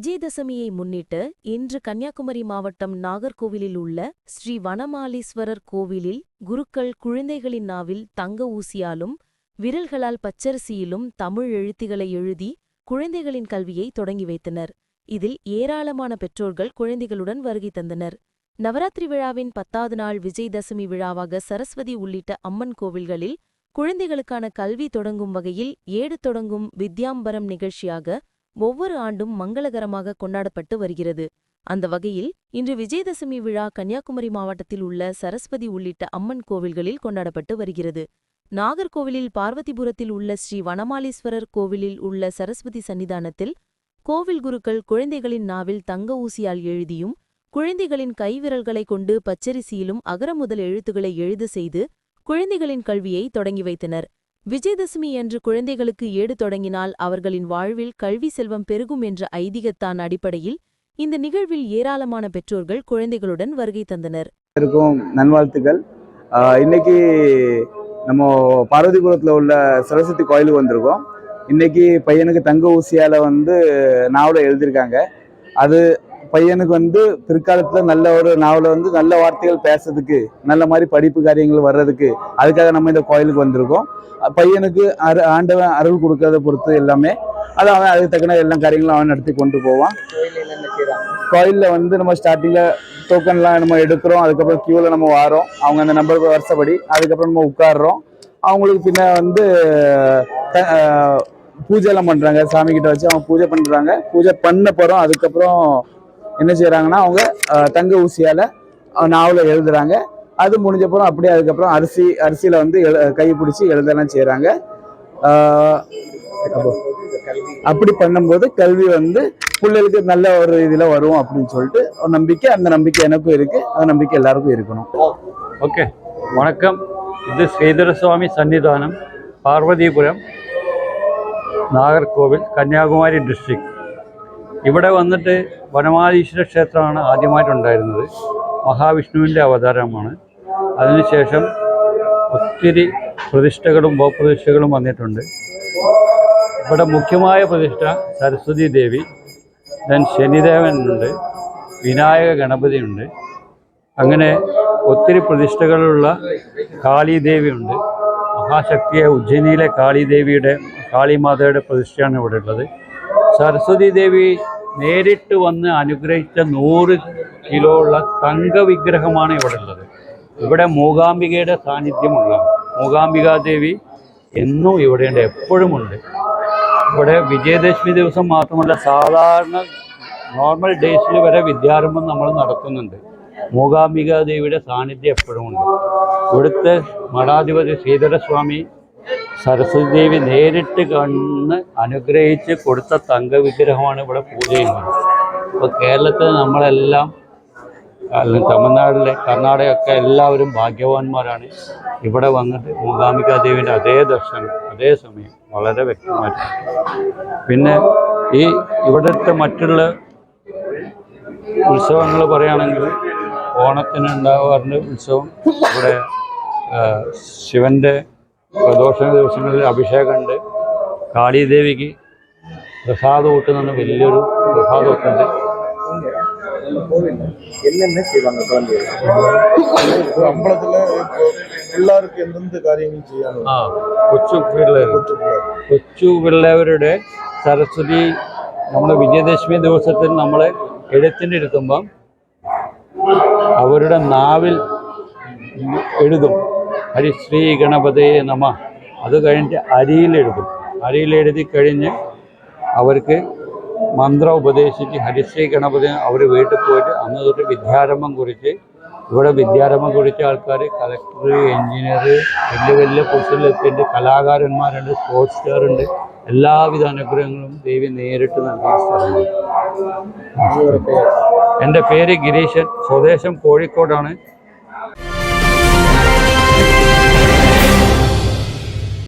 விஜயதசமியை முன்னிட்டு இன்று கன்னியாகுமரி மாவட்டம் நாகர்கோவிலில் உள்ள ஸ்ரீ வனமாலீஸ்வரர் கோவிலில் குருக்கள் குழந்தைகளின் நாவில் தங்க ஊசியாலும் விரல்களால் பச்சரிசியிலும் தமிழ் எழுத்துகளை எழுதி குழந்தைகளின் கல்வியை தொடங்கி வைத்தனர். இதில் ஏராளமான பெற்றோர்கள் குழந்தைகளுடன் வருகை தந்தனர். நவராத்திரி விழாவின் 10வது நாள் விஜயதசமி விழாவாக சரஸ்வதி உள்ளிட்ட அம்மன் கோவில்களில் குழந்தைகளுக்கான கல்வி தொடங்கும் வகையில் ஏடு தொடங்கும் வித்யாம்பரம் நிகழ்ச்சியாக ஒவ்வொரு ஆண்டும் மங்களகரமாக கொண்டாடப்பட்டு வருகிறது. அந்த வகையில் இன்று விஜயதசமி விழா கன்னியாகுமரி மாவட்டத்தில் உள்ள சரஸ்வதி உள்ளிட்ட அம்மன் கோவில்களில் கொண்டாடப்பட்டு வருகிறது. நாகர்கோவிலில் பார்வதிபுரத்தில் உள்ள ஸ்ரீ வனமாலீஸ்வரர் கோவிலில் உள்ள சரஸ்வதி சன்னிதானத்தில் கோவில் குருக்கள் குழந்தைகளின் நாவில் தங்க ஊசியால் எழுதியும் குழந்தைகளின் கைவிரல்களை கொண்டு பச்சரிசியிலும் அகரமுதல் எழுத்துக்களை எழுத செய்து குழந்தைகளின் கல்வியை தொடங்கி வைத்தனர். விஜயதசமி என்று குழந்தைகளுக்கு ஏடு தொடங்கினால் அவர்களின் வாழ்வில் கல்வி செல்வம் பெருகும் என்ற ஐதீகத்தான் அடிப்படையில் இந்த நிகழ்வில் ஏராளமான பெற்றோர்கள் குழந்தைகளுடன் வருகை தந்தனர். நல்வாழ்த்துக்கள். இன்னைக்கு நம்ம பார்வதிபுரத்தில் உள்ள சரஸ்வதி கோயிலுக்கு வந்திருக்கோம். இன்னைக்கு பையனுக்கு தங்க ஊசியால நாவலை எழுதியிருக்காங்க. அது பையனுக்கு பிற்காலத்தில் நல்ல ஒரு நாவல நல்ல வார்த்தைகள் பேசுறதுக்கு, நல்ல மாதிரி படிப்பு காரியங்கள் வர்றதுக்கு, அதுக்காக நம்ம இந்த கோயிலுக்கு வந்திருக்கோம். பையனுக்கு ஆண்டவன் அருள் கொடுக்கறத பொறுத்து எல்லாமே அது அவன் அதுக்கு தக்கன எல்லா காரியங்களும் அவன் நடத்தி கொண்டு போவான். கோயிலில் நம்ம ஸ்டார்டிங்ல டோக்கன்லாம் நம்ம எடுக்கிறோம். அதுக்கப்புறம் கியூவில் நம்ம வாரோம். அவங்க அந்த நம்பருக்கு வருஷப்படி அதுக்கப்புறம் நம்ம உட்காடுறோம். அவங்களுக்கு பின்ன பூஜை எல்லாம் பண்றாங்க. சாமி கிட்ட வச்சு அவங்க பூஜை பண்றாங்க. பூஜை பண்ண போறோம். அதுக்கப்புறம் என்ன செய்யறாங்கன்னா அவங்க தங்க ஊசியால நாவலை எழுதுறாங்க. அது முடிஞ்சப்பறம் அப்படியே அதுக்கப்புறம் அரிசியில கை பிடிச்சி எழுதலாம் செய்யறாங்க. அப்படி பண்ணும்போது கல்வி பிள்ளைகளுக்கு நல்ல ஒரு இதுல வரும் அப்படின்னு சொல்லிட்டு ஒரு நம்பிக்கை, அந்த நம்பிக்கை எனக்கும் இருக்கு. அந்த நம்பிக்கை எல்லாருக்கும் இருக்கணும். ஓகே, வணக்கம். இது ஸ்ரீதர சுவாமி சன்னிதானம், பார்வதிபுரம், നാഗർകോവിൽ, കന്യാകുമാരി ഡിസ്ട്രിക്ട്. ഇവിടെ വനമാലീശ്വര ക്ഷേത്രമാണ് ആദ്യമായിട്ടുണ്ടായിരുന്നത്. മഹാവിഷ്ണുവിൻ്റെ അവതാരമാണ്. അതിനുശേഷം ഒത്തിരി പ്രതിഷ്ഠകളും ഉപപ്രതിഷ്ഠകളും വന്നിട്ടുണ്ട്. ഇവിടെ മുഖ്യമായ പ്രതിഷ്ഠ സരസ്വതി ദേവി, ദെൻ ശനിദേവനുണ്ട്, വിനായക ഗണപതിയുണ്ട്. അങ്ങനെ ഒത്തിരി പ്രതിഷ്ഠകളുള്ള കാളീദേവിയുണ്ട്. മഹാശക്തിയെ ഉജ്ജയിനിയിലെ കാളീദേവിയുടെ, കാളിമാതയുടെ പ്രതിഷ്ഠയാണ് ഇവിടെ ഉള്ളത്. സരസ്വതി ദേവി നേരിട്ട് വന്ന് അനുഗ്രഹിച്ച 100 കിലോ ഉള്ള തങ്കവിഗ്രഹമാണ് ഇവിടെ ഉള്ളത്. ഇവിടെ മൂകാംബികയുടെ സാന്നിധ്യമുള്ള മൂകാംബികാദേവി എന്നും ഇവിടെയുണ്ട്, എപ്പോഴുമുണ്ട്. ഇവിടെ വിജയദശമി ദിവസം മാത്രമല്ല, സാധാരണ നോർമൽ ഡേയ്സിൽ വരെ വിദ്യാരംഭം നമ്മൾ നടത്തുന്നുണ്ട്. മൂകാംബികാദേവിയുടെ സാന്നിധ്യം എപ്പോഴുമുണ്ട്. ഇവിടുത്തെ മഠാധിപതി ശ്രീധരസ്വാമി സരസ്വതി ദേവി നേരിട്ട് കണ്ണ് അനുഗ്രഹിച്ച് കൊടുത്ത തങ്കവിഗ്രഹമാണ് ഇവിടെ പൂജ ചെയ്യുന്നത്. ഇപ്പോൾ കേരളത്തിൽ നമ്മളെല്ലാം, അല്ലെങ്കിൽ തമിഴ്നാട്ടിലെ, കർണാടകയൊക്കെ എല്ലാവരും ഭാഗ്യവാന്മാരാണ്. ഇവിടെ വന്നിട്ട് മൂകാംബികാദേവിൻ്റെ അതേ ദർശനം അതേ സമയം വളരെ വ്യക്തമായിട്ട്. പിന്നെ ഇവിടുത്തെ മറ്റുള്ള ഉത്സവങ്ങൾ പറയുകയാണെങ്കിൽ ഓണത്തിന് ഉണ്ടാകാറുണ്ട് ഉത്സവം. ഇവിടെ ശിവൻ്റെ പ്രദോഷ ദിവസങ്ങളിൽ അഭിഷേകമുണ്ട്. കാളീദേവിക്ക് പ്രസാദം ഊട്ടുന്ന വലിയൊരു പ്രസാദമൊക്കെ ഉണ്ട്. കൊച്ചു പിള്ളേരുടെ സരസ്വതി നമ്മൾ വിജയദശമി ദിവസത്തിൽ നമ്മൾ എഴുത്തിൻ്റെ ഇരുത്തുമ്പം അവരുടെ നാവിൽ എഴുതും ഹരിശ്രീ ഗണപതയെ നമ. അത് കഴിഞ്ഞിട്ട് അരിയിലെഴുതും. അരിയിലെഴുതി കഴിഞ്ഞ് അവർക്ക് മന്ത്രം ഉപദേശിച്ച് ഹരിശ്രീ ഗണപതി അവർ വീട്ടിൽ പോയിട്ട് അന്ന് തൊട്ട് വിദ്യാരംഭം കുറിച്ച്, ഇവിടെ വിദ്യാരംഭം കുറിച്ച ആൾക്കാർ കളക്ടർ, എൻജിനീയർ, വലിയ വലിയ പൊസിഷനിലെത്തിയിട്ട് കലാകാരന്മാരുണ്ട്, സ്പോർട്സ് സ്റ്റാറുണ്ട്. എല്ലാവിധ അനുഗ്രഹങ്ങളും ദേവി നേരിട്ട് നൽകുന്ന സ്ഥലമാണ്. എൻ്റെ പേര് ഗിരീശൻ, സ്വദേശം കോഴിക്കോടാണ്.